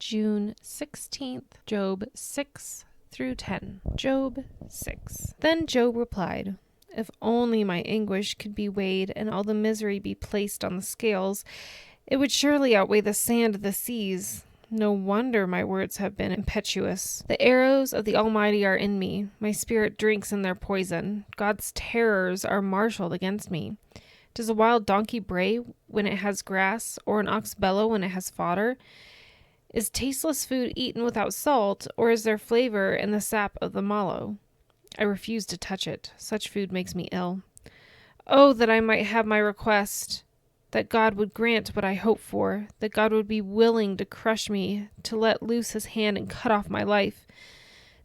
June 16th, Job 6 through 10. Job 6. Then Job replied, "If only my anguish could be weighed and all the misery be placed on the scales, it would surely outweigh the sand of the seas. No wonder my words have been impetuous. The arrows of the Almighty are in me. My spirit drinks in their poison. God's terrors are marshaled against me. Does a wild donkey bray when it has grass, or an ox bellow when it has fodder? Is tasteless food eaten without salt, or is there flavor in the sap of the mallow? I refuse to touch it. Such food makes me ill. Oh, that I might have my request, that God would grant what I hope for, that God would be willing to crush me, to let loose his hand and cut off my life.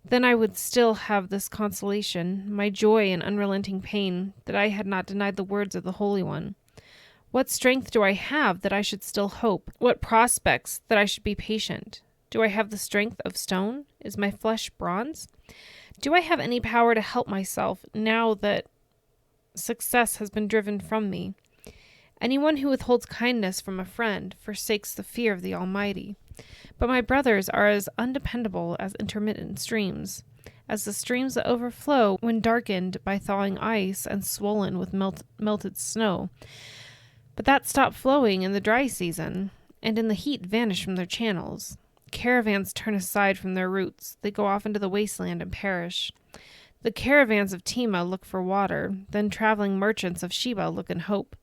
Then I would still have this consolation, my joy in unrelenting pain, that I had not denied the words of the Holy One. What strength do I have that I should still hope? What prospects that I should be patient? Do I have the strength of stone? Is my flesh bronze? Do I have any power to help myself now that success has been driven from me? Anyone who withholds kindness from a friend forsakes the fear of the Almighty. But my brothers are as undependable as intermittent streams, as the streams that overflow when darkened by thawing ice and swollen with melted snow, but that stop flowing in the dry season, and in the heat vanish from their channels. Caravans turn aside from their routes. They go off into the wasteland and perish. The caravans of Tema look for water, then traveling merchants of Sheba look in hope.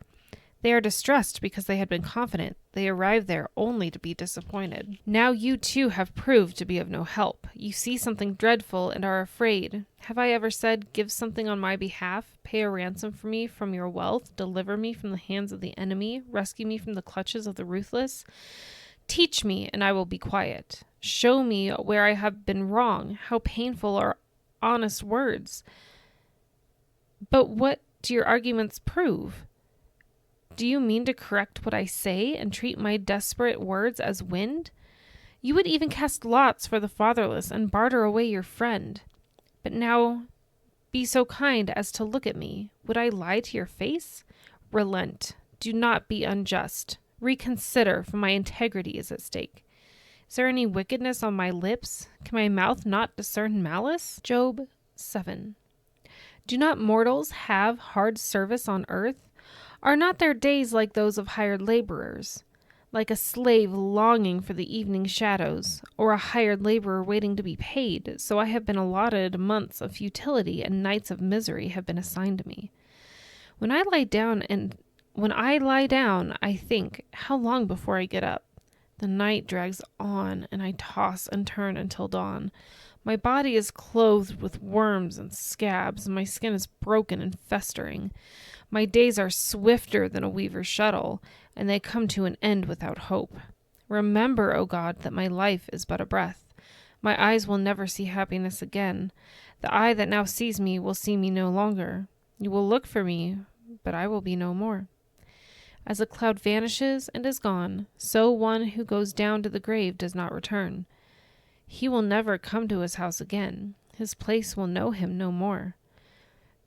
They are distressed because they had been confident. They arrive there only to be disappointed. Now you too have proved to be of no help. You see something dreadful and are afraid. Have I ever said, 'Give something on my behalf, pay a ransom for me from your wealth, deliver me from the hands of the enemy, rescue me from the clutches of the ruthless'? Teach me, and I will be quiet. Show me where I have been wrong. How painful are honest words. But what do your arguments prove? Do you mean to correct what I say and treat my desperate words as wind? You would even cast lots for the fatherless and barter away your friend. But now be so kind as to look at me. Would I lie to your face? Relent. Do not be unjust. Reconsider, for my integrity is at stake. Is there any wickedness on my lips? Can my mouth not discern malice? Job 7. Do not mortals have hard service on earth? Are not their days like those of hired laborers, like a slave longing for the evening shadows, or a hired laborer waiting to be paid? So I have been allotted months of futility, and nights of misery have been assigned to me. When I lie down, I think, how long before I get up? The night drags on, and I toss and turn until dawn. My body is clothed with worms and scabs, and my skin is broken and festering. My days are swifter than a weaver's shuttle, and they come to an end without hope. Remember, O God, that my life is but a breath. My eyes will never see happiness again. The eye that now sees me will see me no longer. You will look for me, but I will be no more. As a cloud vanishes and is gone, so one who goes down to the grave does not return. He will never come to his house again. His place will know him no more.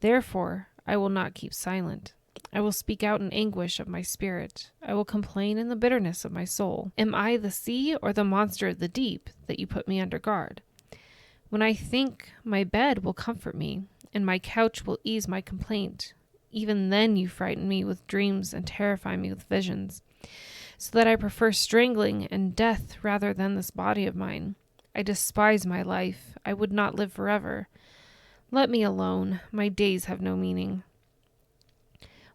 Therefore, I will not keep silent. I will speak out in anguish of my spirit. I will complain in the bitterness of my soul. Am I the sea or the monster of the deep that you put me under guard? When I think, my bed will comfort me, and my couch will ease my complaint. Even then you frighten me with dreams and terrify me with visions, so that I prefer strangling and death rather than this body of mine. I despise my life. I would not live forever. Let me alone. My days have no meaning.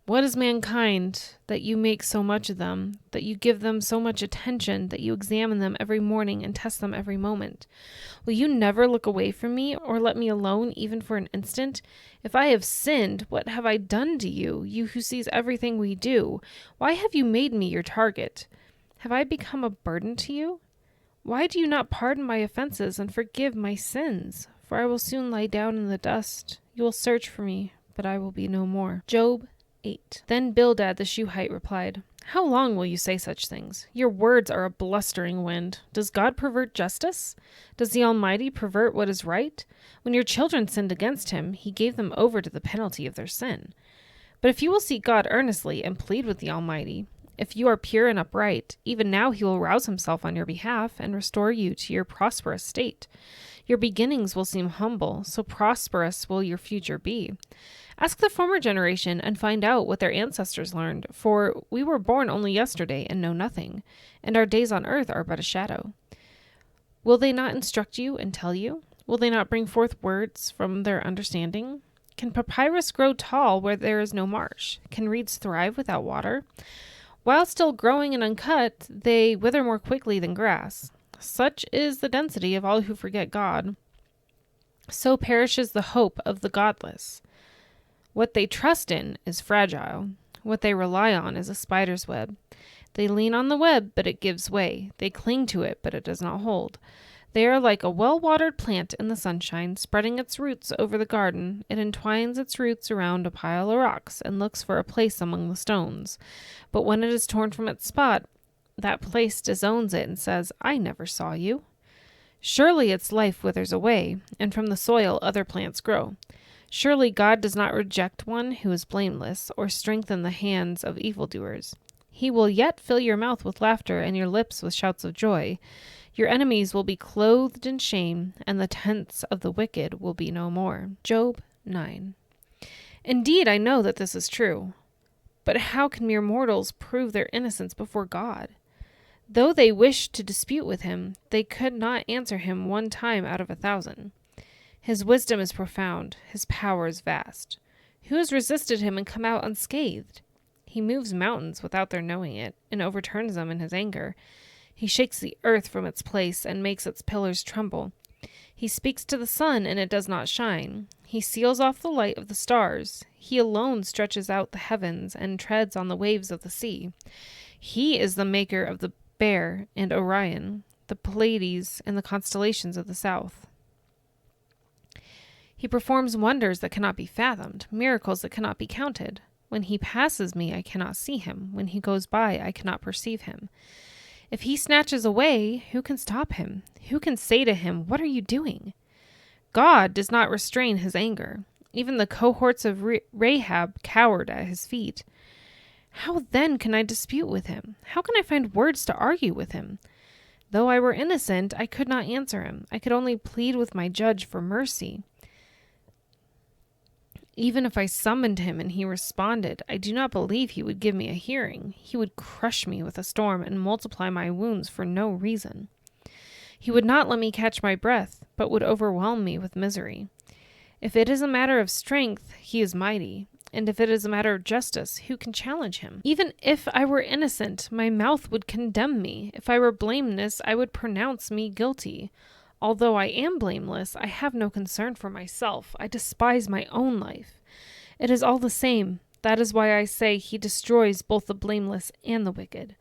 What is mankind that you make so much of them, that you give them so much attention, that you examine them every morning and test them every moment? Will you never look away from me or let me alone even for an instant? If I have sinned, what have I done to you, you who sees everything we do? Why have you made me your target? Have I become a burden to you? Why do you not pardon my offenses and forgive my sins? For I will soon lie down in the dust. You will search for me, but I will be no more. Job 8. Then Bildad the Shuhite replied, How long will you say such things? Your words are a blustering wind. Does God pervert justice? Does the Almighty pervert what is right? When your children sinned against him, he gave them over to the penalty of their sin. But if you will seek God earnestly and plead with the Almighty, If you are pure and upright, even now he will rouse himself on your behalf and restore you to your prosperous state. Your beginnings will seem humble, so prosperous will your future be. Ask the former generation and find out what their ancestors learned, for we were born only yesterday and know nothing, and our days on earth are but a shadow. Will they not instruct you and tell you? Will they not bring forth words from their understanding? Can papyrus grow tall where there is no marsh? Can reeds thrive without water? While still growing and uncut, they wither more quickly than grass. Such is the density of all who forget God. So perishes the hope of the godless. What they trust in is fragile. What they rely on is a spider's web. They lean on the web, but it gives way. They cling to it, but it does not hold. They are like a well-watered plant in the sunshine, spreading its roots over the garden. It entwines its roots around a pile of rocks and looks for a place among the stones. But when it is torn from its spot, that place disowns it and says, I never saw you. Surely its life withers away, and from the soil other plants grow. Surely God does not reject one who is blameless, or strengthen the hands of evildoers. He will yet fill your mouth with laughter and your lips with shouts of joy. Your enemies will be clothed in shame, and the tents of the wicked will be no more. Job 9. Indeed, I know that this is true. But how can mere mortals prove their innocence before God? Though they wished to dispute with him, they could not answer him 1 time out of 1,000. His wisdom is profound, his power is vast. Who has resisted him and come out unscathed? He moves mountains without their knowing it, and overturns them in his anger. He shakes the earth from its place and makes its pillars tremble. He speaks to the sun, and it does not shine. He seals off the light of the stars. He alone stretches out the heavens and treads on the waves of the sea. He is the maker of the Bear and Orion, the Pleiades and the constellations of the south. He performs wonders that cannot be fathomed, miracles that cannot be counted. When he passes me, I cannot see him. When he goes by, I cannot perceive him. If he snatches away, who can stop him? Who can say to him, what are you doing? God does not restrain his anger. Even the cohorts of Rahab cowered at his feet. How then can I dispute with him? How can I find words to argue with him? Though I were innocent, I could not answer him. I could only plead with my judge for mercy. Even if I summoned him and he responded, I do not believe he would give me a hearing. He would crush me with a storm and multiply my wounds for no reason. He would not let me catch my breath, but would overwhelm me with misery. If it is a matter of strength, he is mighty. And if it is a matter of justice, who can challenge him? Even if I were innocent, my mouth would condemn me. If I were blameless, I would pronounce me guilty. Although I am blameless, I have no concern for myself. I despise my own life. It is all the same. That is why I say he destroys both the blameless and the wicked.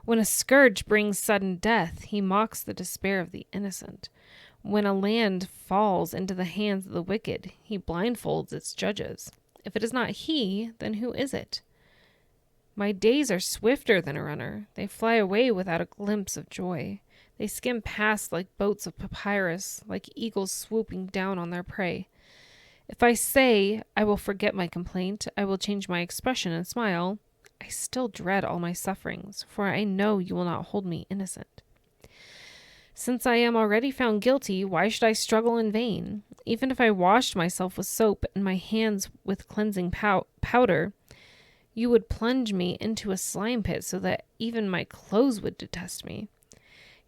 When a scourge brings sudden death, he mocks the despair of the innocent. When a land falls into the hands of the wicked, he blindfolds its judges. If it is not he, then who is it? My days are swifter than a runner. They fly away without a glimpse of joy. They skim past like boats of papyrus, like eagles swooping down on their prey. If I say, I will forget my complaint, I will change my expression and smile, I still dread all my sufferings, for I know you will not hold me innocent. Since I am already found guilty, why should I struggle in vain? Even if I washed myself with soap and my hands with cleansing powder, you would plunge me into a slime pit so that even my clothes would detest me.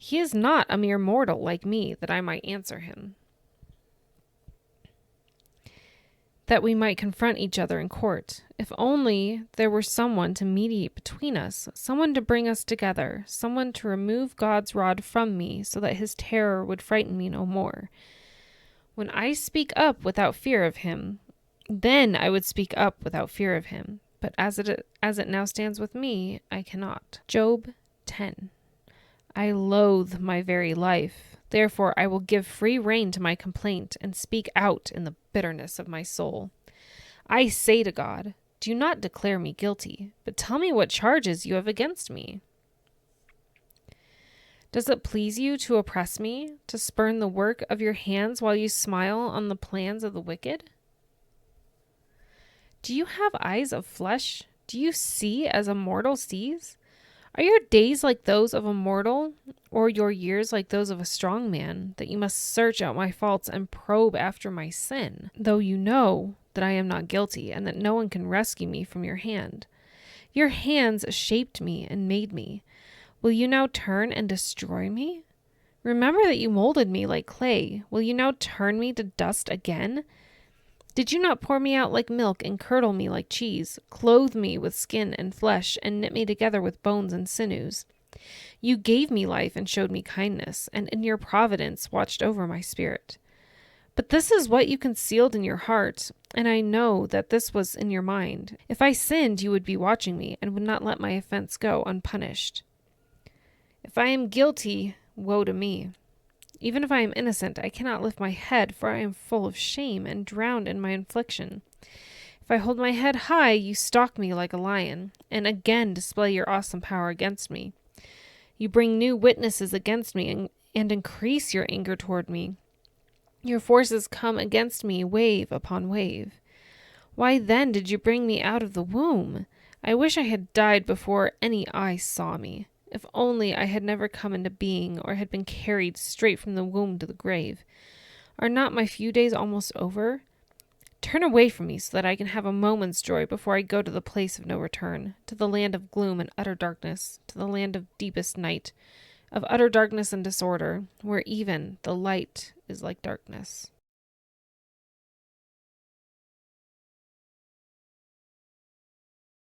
He is not a mere mortal like me, that I might answer him, that we might confront each other in court. If only there were someone to mediate between us, someone to bring us together, someone to remove God's rod from me so that his terror would frighten me no more. When I speak up without fear of him, then I would speak up without fear of him. But as it now stands with me, I cannot. Job 10. I loathe my very life. Therefore, I will give free rein to my complaint and speak out in the bitterness of my soul. I say to God, do not declare me guilty, but tell me what charges you have against me. Does it please you to oppress me, to spurn the work of your hands while you smile on the plans of the wicked? Do you have eyes of flesh? Do you see as a mortal sees? Are your days like those of a mortal, or your years like those of a strong man, that you must search out my faults and probe after my sin, though you know that I am not guilty, and that no one can rescue me from your hand? Your hands shaped me and made me. Will you now turn and destroy me? Remember that you molded me like clay. Will you now turn me to dust again? Did you not pour me out like milk and curdle me like cheese, clothe me with skin and flesh, and knit me together with bones and sinews? You gave me life and showed me kindness, and in your providence watched over my spirit. But this is what you concealed in your heart, and I know that this was in your mind. If I sinned, you would be watching me, and would not let my offense go unpunished. If I am guilty, woe to me. Even if I am innocent, I cannot lift my head, for I am full of shame and drowned in my affliction. If I hold my head high, you stalk me like a lion, and again display your awesome power against me. You bring new witnesses against me and increase your anger toward me. Your forces come against me wave upon wave. Why then did you bring me out of the womb? I wish I had died before any eye saw me. If only I had never come into being, or had been carried straight from the womb to the grave. Are not my few days almost over? Turn away from me so that I can have a moment's joy before I go to the place of no return, to the land of gloom and utter darkness, to the land of deepest night, of utter darkness and disorder, where even the light is like darkness.